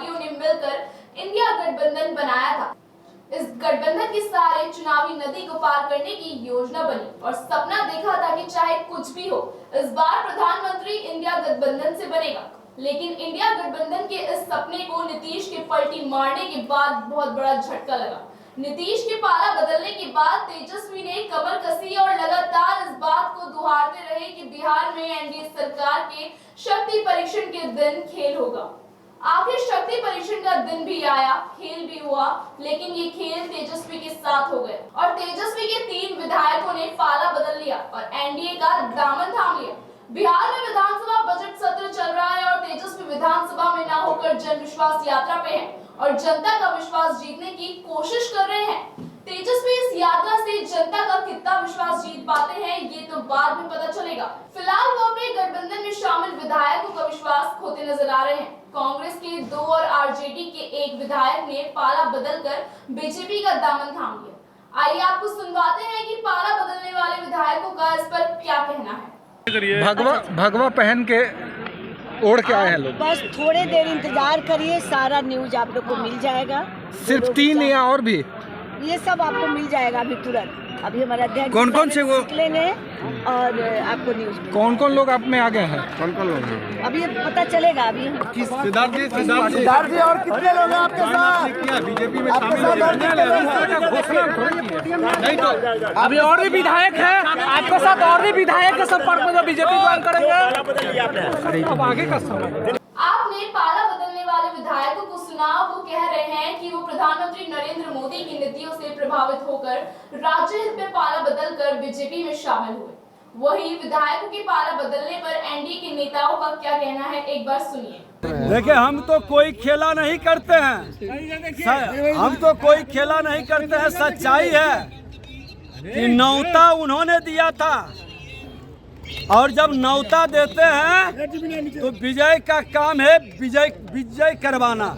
पार्टियों ने मिलकर इंडिया गठबंधन बनाया था। इस गठबंधन के सहारे चुनावी नदी को पार करने की योजना बनी और सपना देखा था कि चाहे कुछ भी हो, इस बार प्रधानमंत्री इंडिया गठबंधन से बनेगा। लेकिन इंडिया गठबंधन के इस सपने को नीतीश के पलटी मारने के बाद बहुत बड़ा झटका लगा। नीतीश के पाला बदलने के बाद तेजस्वी ने कमर कसी और लगातार इस बात को दोहराते रहे कि बिहार में एनडीए सरकार के शक्ति परीक्षण के दिन खेल होगा। आखिर शक्ति परीक्षण का दिन भी आया, खेल भी हुआ, लेकिन ये खेल तेजस्वी के साथ हो गए और तेजस्वी के 3 विधायकों ने पाला बदल लिया और एनडीए का दामन थाम लिया। बिहार में विधानसभा बजट सत्र चल रहा है और तेजस्वी विधानसभा में न होकर जन विश्वास यात्रा पे है और जनता का विश्वास जीतने की कोशिश कर रहे हैं। तेजस्वी इस यात्रा से जनता का कितना विश्वास जीत पाते हैं ये तो बाद में पता चलेगा। फिलहाल वो अपने गठबंधन में शामिल विधायकों का विश्वास खोते नजर आ रहे हैं। कांग्रेस के 2 और आरजेडी के 1 विधायक ने पाला बदलकर बीजेपी का दामन थाम लिया। आइए आपको सुनवाते हैं कि पाला बदलने वाले विधायकों का इस पर क्या कहना है। भगवा पहन के ओढ़ के आए हैं लोग। बस थोड़े देर इंतजार करिए, सारा न्यूज आप लोग को मिल जाएगा। सिर्फ 3 या और भी? ये सब आपको मिल जाएगा अभी तुरंत। अभी हमारा अध्यक्ष कौन से वो लेने और आपको न्यूज कौन लोग आप में आ गए हैं? कौन लोग हैं अभी पता चलेगा। अभी सिद्धार्थ जी और कितने लोग हैं आपके साथ? बीजेपी में नहीं तो अभी और भी विधायक हैं आपके साथ, और भी विधायक के संपर्क में जो बीजेपी ज्वाइन करेंगे। अब आगे का समय आपने पाला बदलने वाले विधायकों को सुना। वो कह रहे हैं कि वो प्रधानमंत्री नरेंद्र मोदी की नीतियों से प्रभावित होकर राज्य हित में पाला बदलकर बीजेपी में शामिल हुए। वही विधायकों के पाला बदलने पर एनडीए के नेताओं का क्या कहना है, एक बार सुनिए। देखिए, हम तो कोई खेला नहीं करते हैं, हम तो कोई खेला नहीं करते हैं। सच्चाई है कि न्योता उन्होंने दिया था और जब न्योता देते हैं तो विजय का काम है विजय करवाना।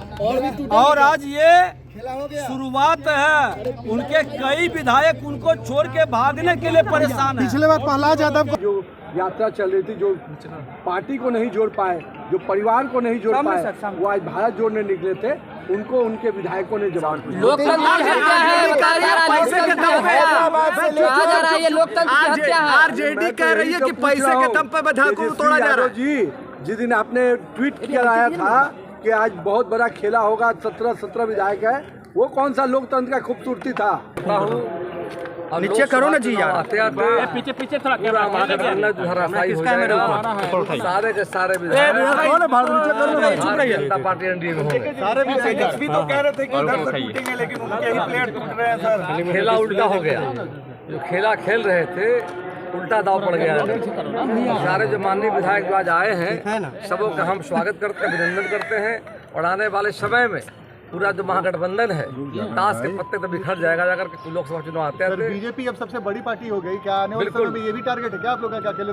और आज ये शुरुआत है। उनके कई विधायक उनको छोड़ के भागने के लिए परेशान हैं। पिछले बार प्रहलाद यादव जो यात्रा चल रही थी, जो पार्टी को नहीं जोड़ पाए, जो परिवार को नहीं जोड़ पाए, वो आज भारत जोड़ने निकले थे। उनको उनके विधायकों ने जवाब दिया। आरजेडी कह रही है कि पैसे के दम पर विधायकों को तोड़ा जा रहा है। जी, जिस दिन आपने ट्वीट कराया था कि आज बहुत बड़ा खेला होगा, 17 विधायक है, वो कौन सा लोकतंत्र का खूबसूरती था? नीचे करो ना जी यार, पीछे थोड़ा सारे के सारे विधायक जनता पार्टी एनडीए में होंगे। सारे भी तो कह रहे थे कि इधर से टूटेंगे, लेकिन उनके ही प्लेट टूट रहे हैं सर। खेला उल्टा हो गया। जो खेला खेल रहे थे उल्टा दाव पड़ गया है। सारे जो माननीय विधायक जो आज आए हैं, सबों का हम स्वागत करते हैं, अभिनंदन करते हैं। और आने वाले समय में पूरा जो महागठबंधन है ताश के पत्ते तो बिखर जाएगा जाकर के लोकसभा चुनाव आते हैं। बीजेपी अब सबसे बड़ी पार्टी हो गई क्या? आने वाले समय में ये भी टारगेट है क्या आप लोगों का? अकेले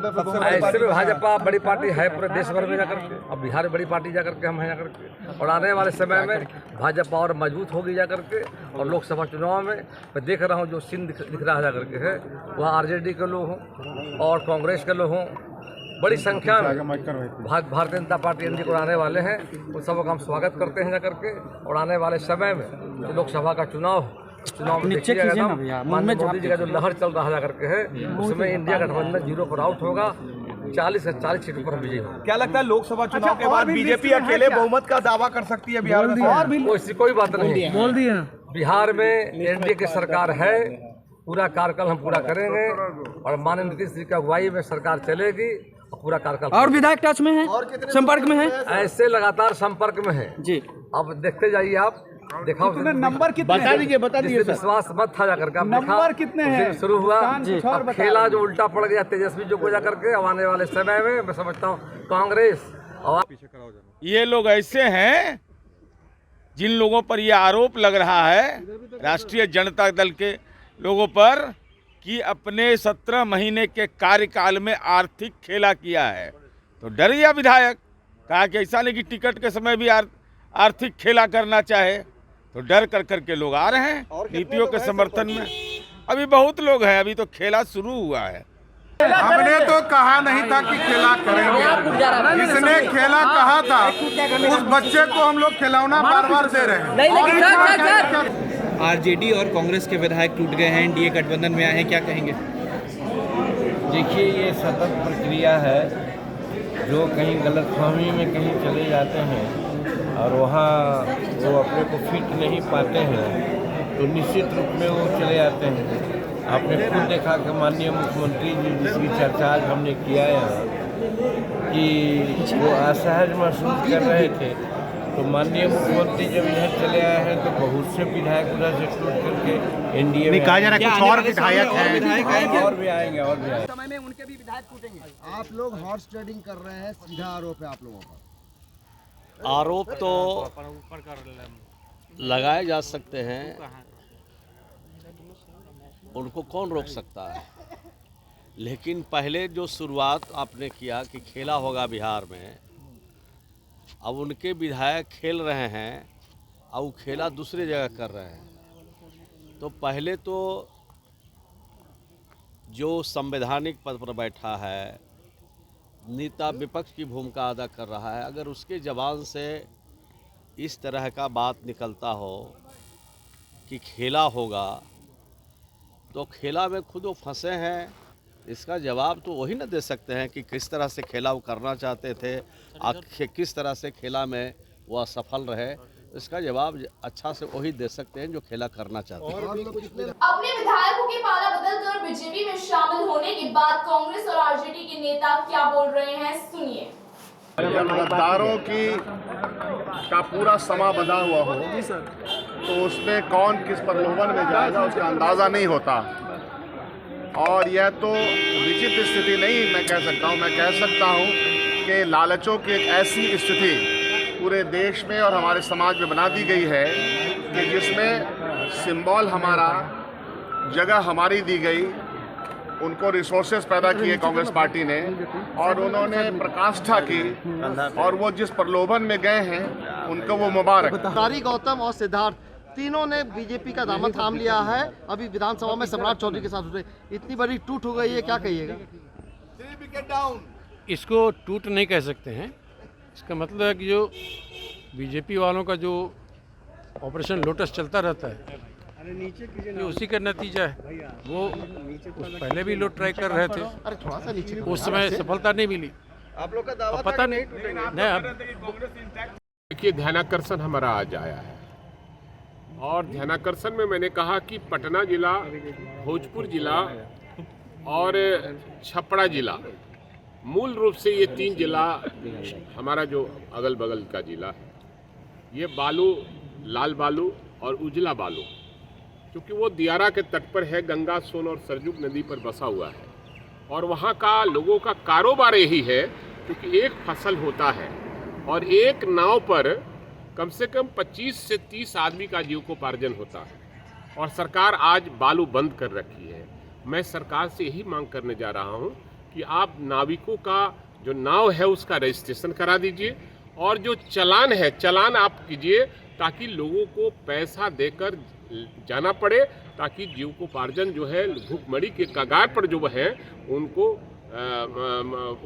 ऐसे भी भाजपा बड़ी पार्टी है पूरे देश भर में जाकर के, अब बिहार में बड़ी पार्टी जाकर के हम हैं जाकर के। और आने वाले समय में भाजपा और मजबूत होगी जाकर के। और लोकसभा चुनाव में मैं देख रहा हूँ जो सीन दिख रहा है जाकर के है, वहाँ आरजेडी के लोग हों और कांग्रेस के लोग हों, बड़ी संख्या में भारतीय जनता पार्टी एनडीए को आने वाले हैं। उन सबका हम स्वागत करते हैं जाकर के। और आने वाले समय में जो लोकसभा का चुनाव में देखिएगा, माननीय मोदी जी का जो लहर चल रहा जाकर के है, उसमें इंडिया गठबंधन 0 पर आउट होगा। 40 से 40 सीटों पर विजय होगा। क्या लगता है लोकसभा चुनाव के बाद बीजेपी अकेले बहुमत का दावा कर सकती है बिहार में? कोई बात नहीं, बोल दिए। बिहार में एनडीए की सरकार है, पूरा कार्यकाल हम पूरा करेंगे और माननीय नीतीश जी की अगुवाई में सरकार चलेगी और पूरा कार्यकाल। और विधायक टच में है, संपर्क में है? ऐसे लगातार संपर्क में है जी। अब देखते जाइए आप, दिखाओ नंबर कितने? बता दीजिए विश्वास मत था जाकर के। नंबर कितने हैं? शुरू हुआ अब खेला जो उल्टा पड़ गया तेजस्वी जो को जाकर के। अब आने वाले समय में मैं समझता हूँ कांग्रेस और ये लोग ऐसे हैं जिन लोगों पर यह आरोप लग रहा है राष्ट्रीय जनता दल के लोगों पर कि अपने 17 महीने के कार्यकाल में आर्थिक खेला किया है। तो डर गया विधायक, कहा कि ऐसा नहीं कि टिकट के समय भी आर्थिक खेला करना चाहे, तो डर कर के लोग आ रहे हैं नीतियों के समर्थन में। अभी बहुत लोग हैं, अभी तो खेला शुरू हुआ है। हमने तो कहा नहीं था कि खेला करेंगे, जिसने खेला कहा था उस बच्चे को हम लोग खिलौना बार-बार दे रहे हैं। आरजेडी और कांग्रेस के विधायक टूट गए हैं, एनडीए गठबंधन में आए हैं, क्या कहेंगे? देखिए, ये सतत प्रक्रिया है। जो कहीं गलतफहमी में कहीं चले जाते हैं और वहाँ वो अपने को फिट नहीं पाते हैं तो निश्चित रूप में वो चले जाते हैं। आपने खुद देखा कि माननीय मुख्यमंत्री जी जिसकी चर्चा आज हमने किया है कि वो असहज महसूस कर रहे थे, तो माननीय मुख्यमंत्री जब इधर चले आए हैं तो बहुत से विधायक उधर से टूट करके एनडीए में कहा जा रहा है कुछ और विधायक हैं और भी आएंगे समय में उनके भी विधायक टूटेंगे। आप लोग हॉर्स ट्रेडिंग कर रहे हैं, सीधा आरोप है आप लोगों का। आरोप तो लगाए जा सकते हैं, उनको कौन रोक सकता है, लेकिन पहले जो शुरुआत आपने किया कि खेला होगा बिहार में, अब उनके विधायक खेल रहे हैं और वो खेला दूसरी जगह कर रहे हैं, तो पहले तो जो संवैधानिक पद पर बैठा है, नेता विपक्ष की भूमिका अदा कर रहा है, अगर उसके जबान से इस तरह का बात निकलता हो कि खेला होगा, तो खेला में खुद वो फंसे हैं, इसका जवाब तो वही ना दे सकते हैं कि किस तरह से खेला वो करना चाहते थे, किस तरह से खेला में वो असफल रहे। इसका जवाब अच्छा से वही दे सकते हैं जो खेला करना चाहते हैं। अपने विधायकों के पाला बदलकर बीजेपी में शामिल होने के बाद कांग्रेस और आरजेडी के नेता क्या बोल रहे हैं, सुनिए। मतदारों का पूरा समा बंधा हुआ हो तो उसमें कौन किस प्रलोभन में जाएगा उसका अंदाज़ा नहीं होता। और यह तो विचित्र स्थिति नहीं मैं कह सकता हूँ, मैं कह सकता हूँ कि लालचों की एक ऐसी स्थिति पूरे देश में और हमारे समाज में बना दी गई है कि जिसमें सिंबल हमारा, जगह हमारी दी गई, उनको रिसोर्सेज पैदा किए कांग्रेस पार्टी ने और उन्होंने प्रकाष्ठा की और वो जिस प्रलोभन में गए हैं उनको वो मुबारक। तारी गौतम और सिद्धार्थ तीनों ने बीजेपी का दामन थाम लिया है। अभी विधानसभा में सम्राट चौधरी के साथ उतरे, इतनी बड़ी टूट हो गई है, क्या कहिएगा? इसको टूट नहीं कह सकते हैं। इसका मतलब है कि जो बीजेपी वालों का जो ऑपरेशन लोटस चलता रहता है ये उसी का नतीजा है। वो पहले भी लोग ट्राई कर रहे थे, अरे थोड़ा सा नीचे, उस समय सफलता नहीं मिली। आप लोग का दावा पता नहीं। देखिए, ध्यानाकर्षण हमारा आज आया है और ध्यानाकर्षण में मैंने कहा कि पटना जिला, भोजपुर जिला और छपरा जिला, मूल रूप से ये 3 जिला हमारा जो अगल बगल का जिला है, ये बालू, लाल बालू और उजला बालू, क्योंकि वो दियारा के तट पर है, गंगा, सोन और सरजू नदी पर बसा हुआ है और वहाँ का लोगों का कारोबार यही है, क्योंकि एक फसल होता है और एक नाव पर कम से कम 25 से 30 आदमी का जीविकोपार्जन होता है और सरकार आज बालू बंद कर रखी है। मैं सरकार से यही मांग करने जा रहा हूँ कि आप नाविकों का जो नाव है उसका रजिस्ट्रेशन करा दीजिए और जो चालान है, चालान आप कीजिए ताकि लोगों को पैसा देकर जाना पड़े, ताकि जीविकोपार्जन जो है भूखमरी के कगार पर जो है उनको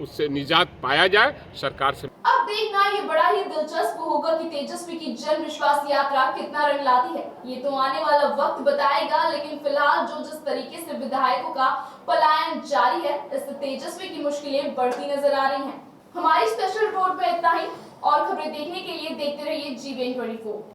उससे निजात पाया जाए सरकार से। अब देखना ये बड़ा ही दिलचस्प होगा कि तेजस्वी की जन विश्वास यात्रा कितना रंग लाती है। ये तो आने वाला वक्त बताएगा, लेकिन फिलहाल जो जिस तरीके से विधायकों का पलायन जारी है, इससे तेजस्वी की मुश्किलें बढ़ती नजर आ रही हैं। हमारी स्पेशल रिपोर्ट में इतना ही और खबरें देखने के लिए देखते रहिए GVN24।